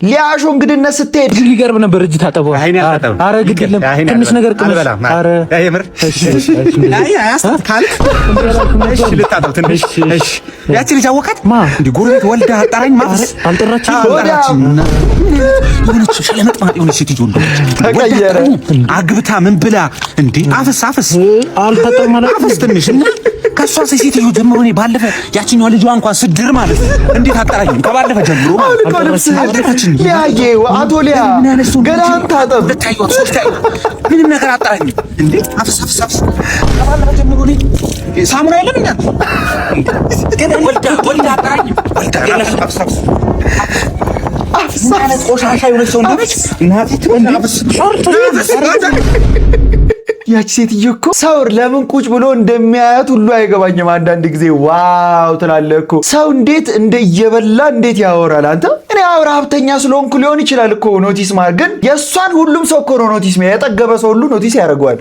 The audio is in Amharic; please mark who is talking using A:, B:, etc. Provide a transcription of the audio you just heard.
A: ሊያሾ እንግድነት ስትሄድ
B: ሊገርም ነበር። እጅ ታጠበው። አረ ግድ የለም ትንሽ ነገር ቅመስ። አረ የምር እሺ
C: ያቺ ልጅ አወቃት እንዴ? ጎረቤት ወልዳ አጣራኝ ማፍስ
B: አልጠራችም።
C: የሆነች ሸለመጥማጥ የሆነች ሴት ይጆ
A: ተቀየረ።
C: አግብታ ምን ብላ እንዴ? አፍስ
B: አልታጠም ማለት
C: አፍስ ትንሽ እና ከሷ ሴትዮ ጀምሮ እኔ ባለፈ ያቺኛው ልጅዋ እንኳን ስድር ማለት እንዴት አጣራኝ? ከባለፈ ጀምሮ ማለት
A: ሊያዬው አቶ ሊያ ገላን ታጠብ።
C: ምንም ነገር አጣራኝ እንዴ? አፍስ ከባለፈ ጀምሮ እኔ ሳሙና የለም እንዴ? ግን ወልዳ አጣራኝ ማለት ቆሻሻ የሆነ ሰው እንደሆነች እናቴ
A: ያቺ ሴትዮ እኮ ሰው ለምን ቁጭ ብሎ እንደሚያያት ሁሉ አይገባኝም። አንዳንድ ጊዜ ዋው ትላለህ እኮ ሰው እንዴት እየበላ እንዴት ያወራል። አንተ እኔ አውራ ሀብተኛ ስለሆንኩ ሊሆን ይችላል እኮ ኖቲስ ማድረግ፣ ግን የእሷን ሁሉም ሰው እኮ ነው ኖቲስ። የጠገበ ሰው ሁሉ ኖቲስ ያደርገዋል።